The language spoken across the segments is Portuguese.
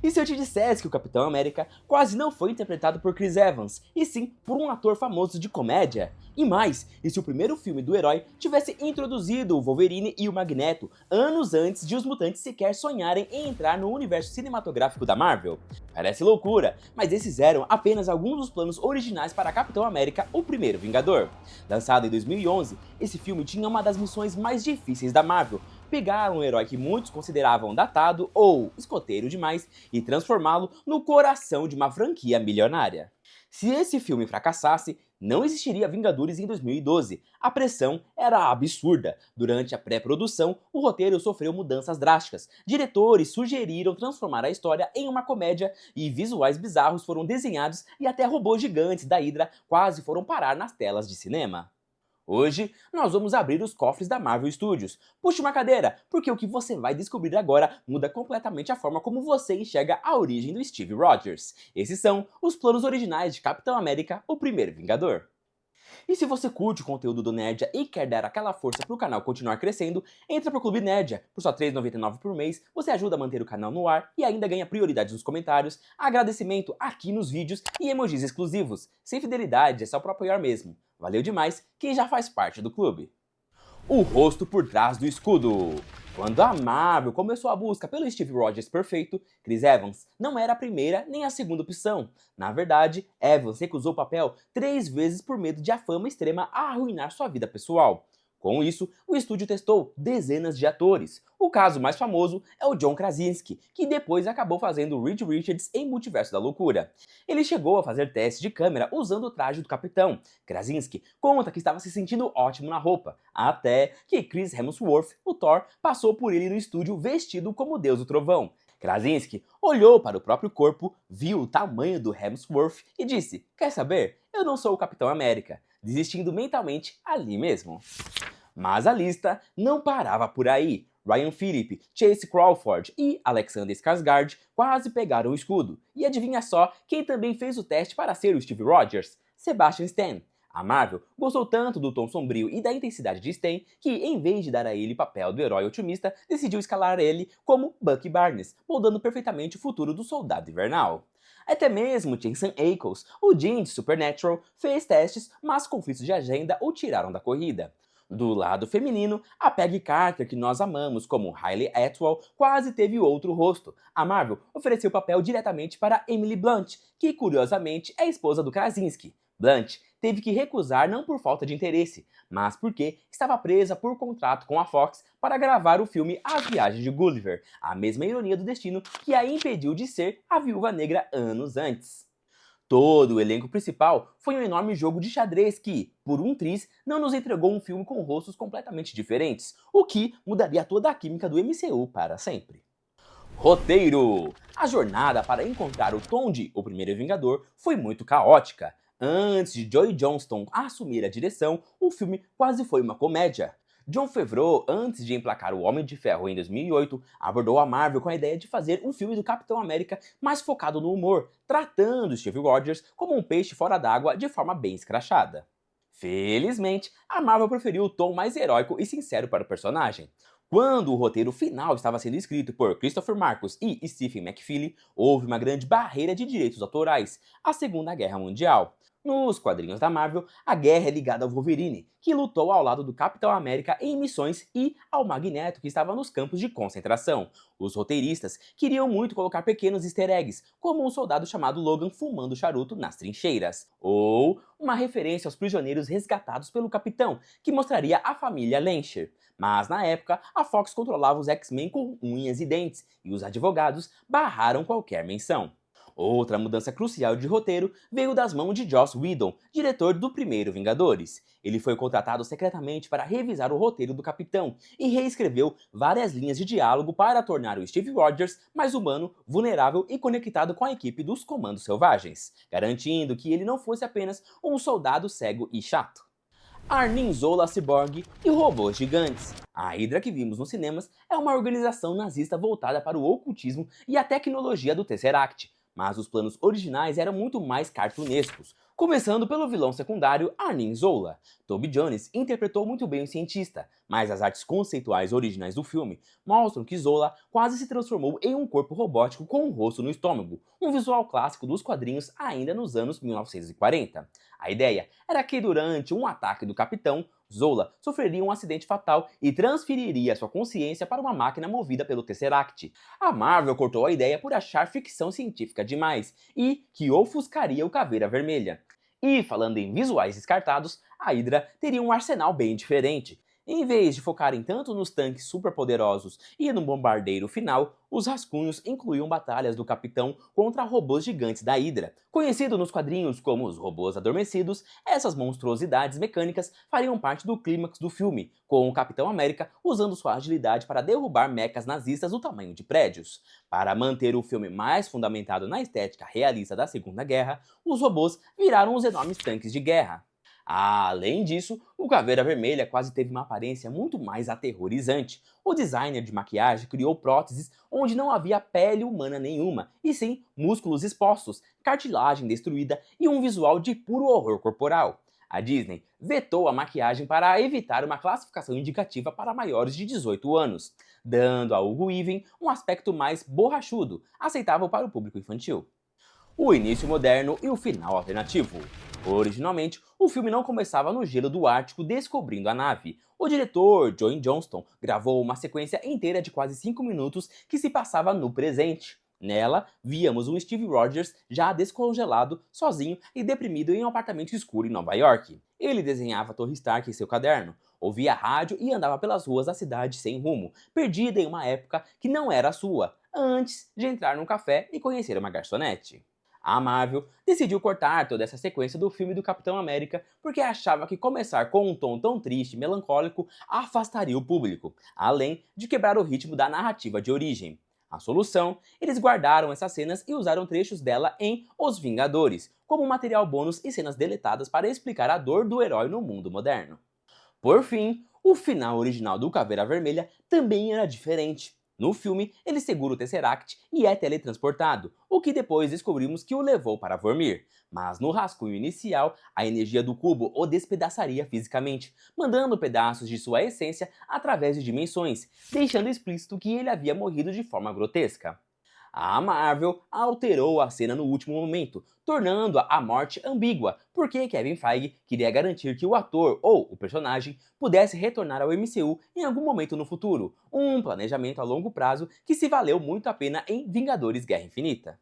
E se eu te dissesse que o Capitão América quase não foi interpretado por Chris Evans, e sim por um ator famoso de comédia? E mais, e se o primeiro filme do herói tivesse introduzido o Wolverine e o Magneto anos antes de os mutantes sequer sonharem em entrar no universo cinematográfico da Marvel? Parece loucura, mas esses eram apenas alguns dos planos originais para Capitão América, o Primeiro Vingador. Lançado em 2011, esse filme tinha uma das missões mais difíceis da Marvel: pegar um herói que muitos consideravam datado ou escoteiro demais e transformá-lo no coração de uma franquia milionária. Se esse filme fracassasse, não existiria Vingadores em 2012. A pressão era absurda. Durante a pré-produção, o roteiro sofreu mudanças drásticas. Diretores sugeriram transformar a história em uma comédia e visuais bizarros foram desenhados e até robôs gigantes da Hydra quase foram parar nas telas de cinema. Hoje, nós vamos abrir os cofres da Marvel Studios. Puxe uma cadeira, porque o que você vai descobrir agora muda completamente a forma como você enxerga a origem do Steve Rogers. Esses são os planos originais de Capitão América, o Primeiro Vingador. E se você curte o conteúdo do Nerdia e quer dar aquela força para o canal continuar crescendo, entra pro Clube Nerdia. Por só R$ 3,99 por mês, você ajuda a manter o canal no ar e ainda ganha prioridade nos comentários, agradecimento aqui nos vídeos e emojis exclusivos. Sem fidelidade, é só para apoiar mesmo. Valeu demais quem já faz parte do clube. O rosto por trás do escudo. Quando a Marvel começou a busca pelo Steve Rogers perfeito, Chris Evans não era a primeira nem a segunda opção. Na verdade, Evans recusou o papel 3 vezes por medo de a fama extrema arruinar sua vida pessoal. Com isso, o estúdio testou dezenas de atores. O caso mais famoso é o John Krasinski, que depois acabou fazendo Reed Richards em Multiverso da Loucura. Ele chegou a fazer testes de câmera usando o traje do Capitão. Krasinski conta que estava se sentindo ótimo na roupa, até que Chris Hemsworth, o Thor, passou por ele no estúdio vestido como Deus do Trovão. Krasinski olhou para o próprio corpo, viu o tamanho do Hemsworth e disse: "Quer saber? Eu não sou o Capitão América", desistindo mentalmente ali mesmo. Mas a lista não parava por aí. Ryan Phillippe, Chase Crawford e Alexander Skarsgård quase pegaram o escudo. E adivinha só quem também fez o teste para ser o Steve Rogers? Sebastian Stan. A Marvel gostou tanto do tom sombrio e da intensidade de Stan que, em vez de dar a ele o papel do herói otimista, decidiu escalar ele como Bucky Barnes, moldando perfeitamente o futuro do Soldado Invernal. Até mesmo Jensen Ackles, o Jean de Supernatural, fez testes, mas conflitos de agenda o tiraram da corrida. Do lado feminino, a Peggy Carter, que nós amamos como Hayley Atwell, quase teve outro rosto. A Marvel ofereceu o papel diretamente para Emily Blunt, que curiosamente é esposa do Krasinski. Blunt teve que recusar não por falta de interesse, mas porque estava presa por contrato com a Fox para gravar o filme As Viagens de Gulliver, a mesma ironia do destino que a impediu de ser a Viúva Negra anos antes. Todo o elenco principal foi um enorme jogo de xadrez que, por um triz, não nos entregou um filme com rostos completamente diferentes, o que mudaria toda a química do MCU para sempre. Roteiro! A jornada para encontrar o tom de O Primeiro Vingador foi muito caótica. Antes de Joey Johnston assumir a direção, o filme quase foi uma comédia. Jon Favreau, antes de emplacar o Homem de Ferro em 2008, abordou a Marvel com a ideia de fazer um filme do Capitão América mais focado no humor, tratando Steve Rogers como um peixe fora d'água de forma bem escrachada. Felizmente, a Marvel preferiu o tom mais heróico e sincero para o personagem. Quando o roteiro final estava sendo escrito por Christopher Marcus e Stephen McFeely, houve uma grande barreira de direitos autorais, a Segunda Guerra Mundial. Nos quadrinhos da Marvel, a guerra é ligada ao Wolverine, que lutou ao lado do Capitão América em missões, e ao Magneto, que estava nos campos de concentração. Os roteiristas queriam muito colocar pequenos easter eggs, como um soldado chamado Logan fumando charuto nas trincheiras, ou uma referência aos prisioneiros resgatados pelo Capitão, que mostraria a família Lancher. Mas na época, a Fox controlava os X-Men com unhas e dentes, e os advogados barraram qualquer menção. Outra mudança crucial de roteiro veio das mãos de Joss Whedon, diretor do primeiro Vingadores. Ele foi contratado secretamente para revisar o roteiro do Capitão e reescreveu várias linhas de diálogo para tornar o Steve Rogers mais humano, vulnerável e conectado com a equipe dos Comandos Selvagens, garantindo que ele não fosse apenas um soldado cego e chato. Arnim Zola Cyborg e robôs gigantes. A Hydra que vimos nos cinemas é uma organização nazista voltada para o ocultismo e a tecnologia do Tesseract. mas os planos originais eram muito mais cartunescos, começando pelo vilão secundário Arnim Zola. Toby Jones interpretou muito bem o cientista, mas as artes conceituais originais do filme mostram que Zola quase se transformou em um corpo robótico com um rosto no estômago, um visual clássico dos quadrinhos ainda nos anos 1940. A ideia era que durante um ataque do Capitão, Zola sofreria um acidente fatal e transferiria sua consciência para uma máquina movida pelo Tesseract. A Marvel cortou a ideia por achar ficção científica demais e que ofuscaria o Caveira Vermelha. E falando em visuais descartados, a Hydra teria um arsenal bem diferente. Em vez de focarem tanto nos tanques superpoderosos e no bombardeiro final, os rascunhos incluíam batalhas do Capitão contra robôs gigantes da Hydra. Conhecido nos quadrinhos como os robôs adormecidos, essas monstruosidades mecânicas fariam parte do clímax do filme, com o Capitão América usando sua agilidade para derrubar mechas nazistas do tamanho de prédios. Para manter o filme mais fundamentado na estética realista da Segunda Guerra, os robôs viraram os enormes tanques de guerra. Além disso, o Caveira Vermelha quase teve uma aparência muito mais aterrorizante. O designer de maquiagem criou próteses onde não havia pele humana nenhuma, e sim músculos expostos, cartilagem destruída e um visual de puro horror corporal. A Disney vetou a maquiagem para evitar uma classificação indicativa para maiores de 18 anos, dando a Hugo Weaving um aspecto mais borrachudo, aceitável para o público infantil. O início moderno e o final alternativo. Originalmente, o filme não começava no gelo do Ártico descobrindo a nave. O diretor, Joe Johnston, gravou uma sequência inteira de quase 5 minutos que se passava no presente. Nela, víamos um Steve Rogers já descongelado, sozinho e deprimido em um apartamento escuro em Nova York. Ele desenhava a Torre Stark em seu caderno, ouvia rádio e andava pelas ruas da cidade sem rumo, perdida em uma época que não era a sua, antes de entrar num café e conhecer uma garçonete. A Marvel decidiu cortar toda essa sequência do filme do Capitão América porque achava que começar com um tom tão triste e melancólico afastaria o público, além de quebrar o ritmo da narrativa de origem. A solução, eles guardaram essas cenas e usaram trechos dela em Os Vingadores, como material bônus e cenas deletadas para explicar a dor do herói no mundo moderno. Por fim, o final original do Caveira Vermelha também era diferente. No filme, ele segura o Tesseract e é teletransportado, o que depois descobrimos que o levou para Vormir. Mas no rascunho inicial, a energia do cubo o despedaçaria fisicamente, mandando pedaços de sua essência através de dimensões, deixando explícito que ele havia morrido de forma grotesca. A Marvel alterou a cena no último momento, tornando a morte ambígua, porque Kevin Feige queria garantir que o ator ou o personagem pudesse retornar ao MCU em algum momento no futuro, um planejamento a longo prazo que se valeu muito a pena em Vingadores Guerra Infinita.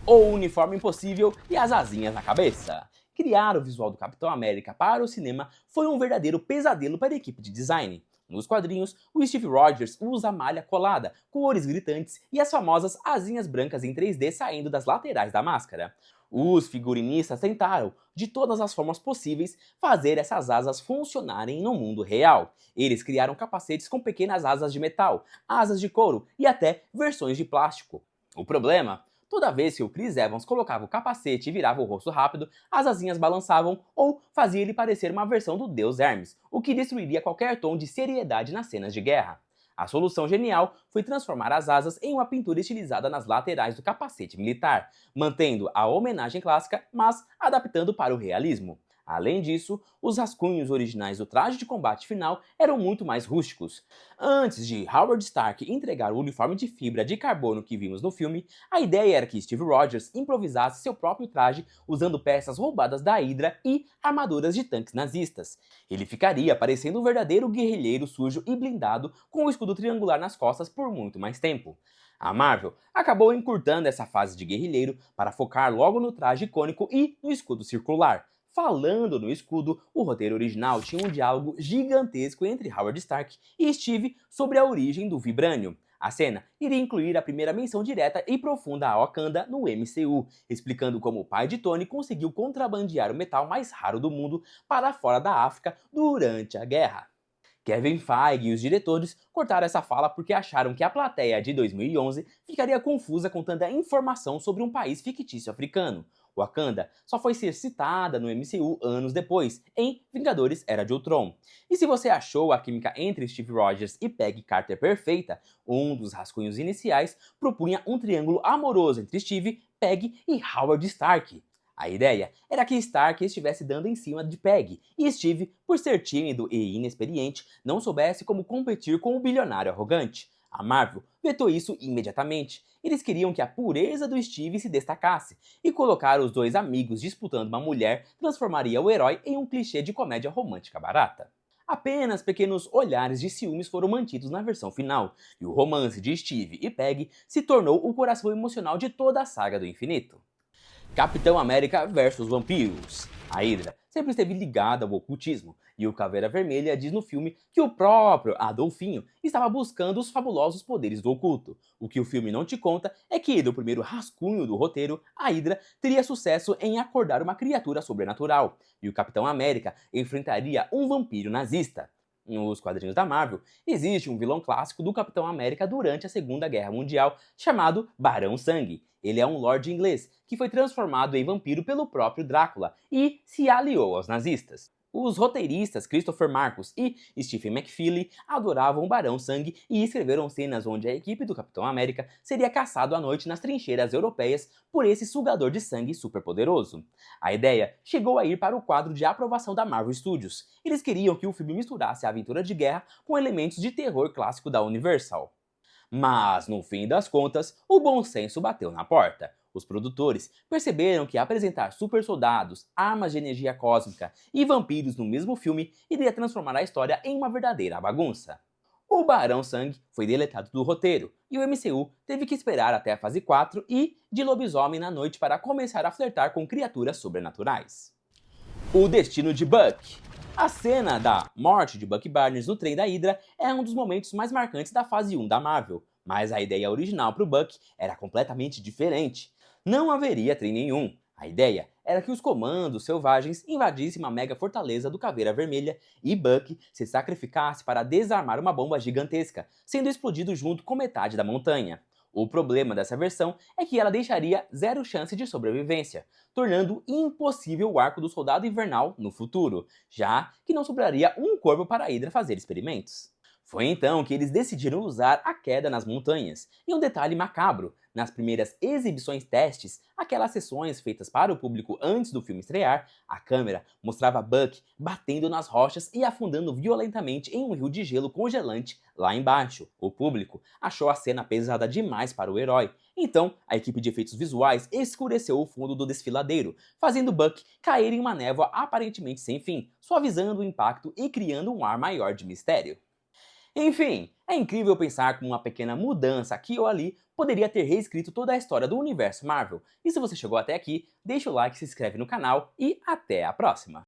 O uniforme impossível e as asinhas na cabeça. Criar o visual do Capitão América para o cinema foi um verdadeiro pesadelo para a equipe de design. Nos quadrinhos, o Steve Rogers usa malha colada, cores gritantes e as famosas asinhas brancas em 3D saindo das laterais da máscara. Os figurinistas tentaram, de todas as formas possíveis, fazer essas asas funcionarem no mundo real. Eles criaram capacetes com pequenas asas de metal, asas de couro e até versões de plástico. O problema? Toda vez que o Chris Evans colocava o capacete e virava o rosto rápido, as asinhas balançavam ou fazia ele parecer uma versão do deus Hermes, o que destruiria qualquer tom de seriedade nas cenas de guerra. A solução genial foi transformar as asas em uma pintura estilizada nas laterais do capacete militar, mantendo a homenagem clássica, mas adaptando para o realismo. Além disso, os rascunhos originais do traje de combate final eram muito mais rústicos. Antes de Howard Stark entregar o uniforme de fibra de carbono que vimos no filme, a ideia era que Steve Rogers improvisasse seu próprio traje usando peças roubadas da Hydra e armaduras de tanques nazistas. Ele ficaria parecendo um verdadeiro guerrilheiro sujo e blindado com o escudo triangular nas costas por muito mais tempo. A Marvel acabou encurtando essa fase de guerrilheiro para focar logo no traje icônico e no escudo circular. Falando no escudo, o roteiro original tinha um diálogo gigantesco entre Howard Stark e Steve sobre a origem do Vibranium. A cena iria incluir a primeira menção direta e profunda a Wakanda no MCU, explicando como o pai de Tony conseguiu contrabandear o metal mais raro do mundo para fora da África durante a guerra. Kevin Feige e os diretores cortaram essa fala porque acharam que a plateia de 2011 ficaria confusa com tanta informação sobre um país fictício africano. Wakanda só foi ser citada no MCU anos depois, em Vingadores Era de Ultron. E se você achou a química entre Steve Rogers e Peggy Carter perfeita, um dos rascunhos iniciais propunha um triângulo amoroso entre Steve, Peggy e Howard Stark. A ideia era que Stark estivesse dando em cima de Peggy e Steve, por ser tímido e inexperiente, não soubesse como competir com o bilionário arrogante. A Marvel vetou isso imediatamente. Eles queriam que a pureza do Steve se destacasse, e colocar os dois amigos disputando uma mulher transformaria o herói em um clichê de comédia romântica barata. Apenas pequenos olhares de ciúmes foram mantidos na versão final, e o romance de Steve e Peggy se tornou o coração emocional de toda a saga do infinito. Capitão América versus vampiros. A Hydra sempre esteve ligada ao ocultismo, e o Caveira Vermelha diz no filme que o próprio Adolfinho estava buscando os fabulosos poderes do oculto. O que o filme não te conta é que, do primeiro rascunho do roteiro, a Hydra teria sucesso em acordar uma criatura sobrenatural, e o Capitão América enfrentaria um vampiro nazista. Nos quadrinhos da Marvel, existe um vilão clássico do Capitão América durante a Segunda Guerra Mundial, chamado Barão Sangue. Ele é um lorde inglês que foi transformado em vampiro pelo próprio Drácula e se aliou aos nazistas. Os roteiristas Christopher Marcus e Stephen McFeely adoravam o Barão Sangue e escreveram cenas onde a equipe do Capitão América seria caçado à noite nas trincheiras europeias por esse sugador de sangue superpoderoso. A ideia chegou a ir para o quadro de aprovação da Marvel Studios. Eles queriam que o filme misturasse a aventura de guerra com elementos de terror clássico da Universal. Mas, no fim das contas, o bom senso bateu na porta. Os produtores perceberam que apresentar supersoldados, armas de energia cósmica e vampiros no mesmo filme iria transformar a história em uma verdadeira bagunça. O Barão Sangue foi deletado do roteiro, e o MCU teve que esperar até a fase 4 e de Lobisomem na Noite para começar a flertar com criaturas sobrenaturais. O destino de Buck. A cena da morte de Bucky Barnes no trem da Hydra é um dos momentos mais marcantes da fase 1 da Marvel, mas a ideia original para o Buck era completamente diferente. Não haveria trem nenhum. A ideia era que os comandos selvagens invadissem uma mega fortaleza do Caveira Vermelha e Bucky se sacrificasse para desarmar uma bomba gigantesca, sendo explodido junto com metade da montanha. O problema dessa versão é que ela deixaria zero chance de sobrevivência, tornando impossível o arco do Soldado Invernal no futuro, já que não sobraria um corpo para a Hydra fazer experimentos. Foi então que eles decidiram usar a queda nas montanhas. E um detalhe macabro, nas primeiras exibições testes, aquelas sessões feitas para o público antes do filme estrear, a câmera mostrava Buck batendo nas rochas e afundando violentamente em um rio de gelo congelante lá embaixo. O público achou a cena pesada demais para o herói, então a equipe de efeitos visuais escureceu o fundo do desfiladeiro, fazendo Buck cair em uma névoa aparentemente sem fim, suavizando o impacto e criando um ar maior de mistério. Enfim, é incrível pensar como uma pequena mudança aqui ou ali poderia ter reescrito toda a história do universo Marvel. E se você chegou até aqui, deixa o like, se inscreve no canal e até a próxima!